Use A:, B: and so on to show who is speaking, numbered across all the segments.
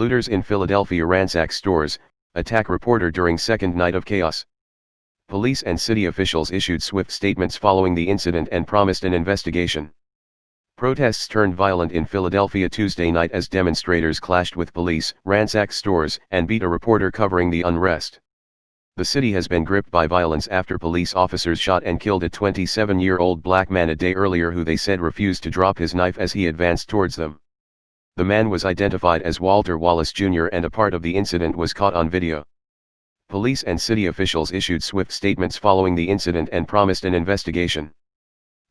A: Looters in Philadelphia ransack stores, attack reporter during second night of chaos. Police and city officials issued swift statements following the incident and promised an investigation. Protests turned violent in Philadelphia Tuesday night as demonstrators clashed with police, ransacked stores, and beat a reporter covering the unrest. The city has been gripped by violence after police officers shot and killed a 27-year-old black man a day earlier who they said refused to drop his knife as he advanced towards them. The man was identified as Walter Wallace Jr. and a part of the incident was caught on video. Police and city officials issued swift statements following the incident and promised an investigation.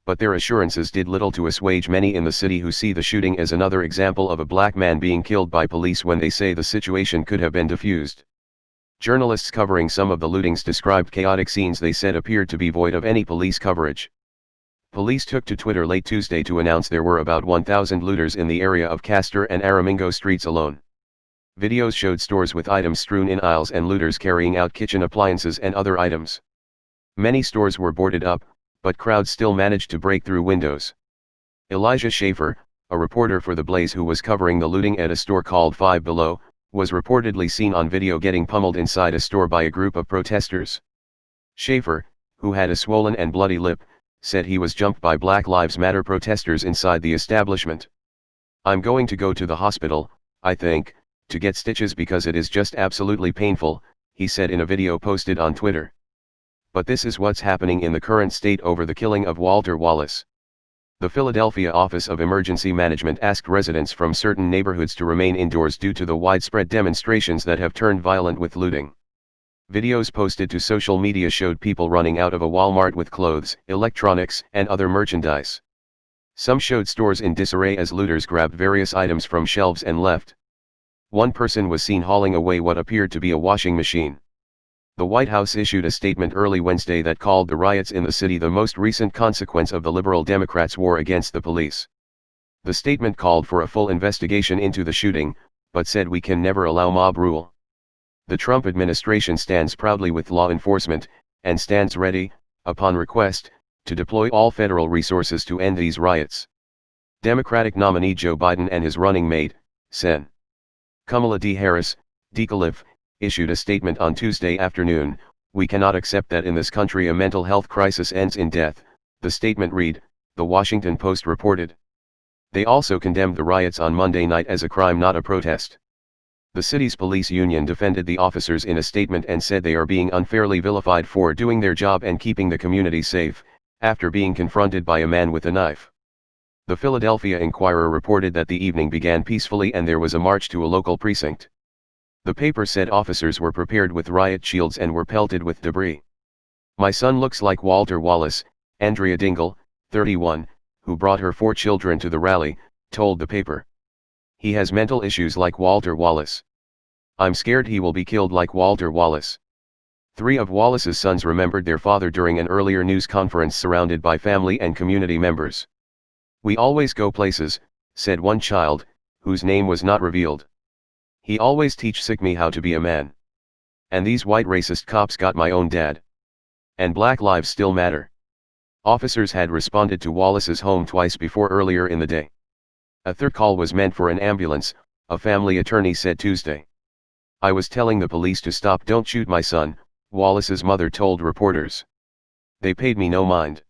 A: But their assurances did little to assuage many in the city who see the shooting as another example of a black man being killed by police when they say the situation could have been diffused. Journalists covering some of the lootings described chaotic scenes they said appeared to be void of any police coverage. Police took to Twitter late Tuesday to announce there were about 1,000 looters in the area of Castor and Aramingo streets alone. Videos showed stores with items strewn in aisles and looters carrying out kitchen appliances and other items. Many stores were boarded up, but crowds still managed to break through windows. Elijah Schaefer, a reporter for The Blaze who was covering the looting at a store called Five Below, was reportedly seen on video getting pummeled inside a store by a group of protesters. Schaefer, who had a swollen and bloody lip, said he was jumped by Black Lives Matter protesters inside the establishment. "I'm going to go to the hospital, I think, to get stitches because it is just absolutely painful," he said in a video posted on Twitter. But this is what's happening in the current state over the killing of Walter Wallace. The Philadelphia Office of Emergency Management asked residents from certain neighborhoods to remain indoors due to the widespread demonstrations that have turned violent with looting. Videos posted to social media showed people running out of a Walmart with clothes, electronics, and other merchandise. Some showed stores in disarray as looters grabbed various items from shelves and left. One person was seen hauling away what appeared to be a washing machine. The White House issued a statement early Wednesday that called the riots in the city the most recent consequence of the Liberal Democrats' war against the police. The statement called for a full investigation into the shooting, but said we can never allow mob rule. The Trump administration stands proudly with law enforcement, and stands ready, upon request, to deploy all federal resources to end these riots. Democratic nominee Joe Biden and his running mate, Sen. Kamala Harris, DCALIF, issued a statement on Tuesday afternoon. "We cannot accept that in this country a mental health crisis ends in death," the statement read, The Washington Post reported. They also condemned the riots on Monday night as a crime, not a protest. The city's police union defended the officers in a statement and said they are being unfairly vilified for doing their job and keeping the community safe, after being confronted by a man with a knife. The Philadelphia Inquirer reported that the evening began peacefully and there was a march to a local precinct. The paper said officers were prepared with riot shields and were pelted with debris. "My son looks like Walter Wallace," Andrea Dingle, 31, who brought her 4 children to the rally, told the paper. "He has mental issues like Walter Wallace. I'm scared he will be killed like Walter Wallace." 3 of Wallace's sons remembered their father during an earlier news conference surrounded by family and community members. "We always go places," said one child, whose name was not revealed. "He always teach sick me how to be a man. And these white racist cops got my own dad. And black lives still matter." Officers had responded to Wallace's home twice before earlier in the day. A third call was meant for an ambulance, a family attorney said Tuesday. "I was telling the police to stop, don't shoot my son," Wallace's mother told reporters. "They paid me no mind.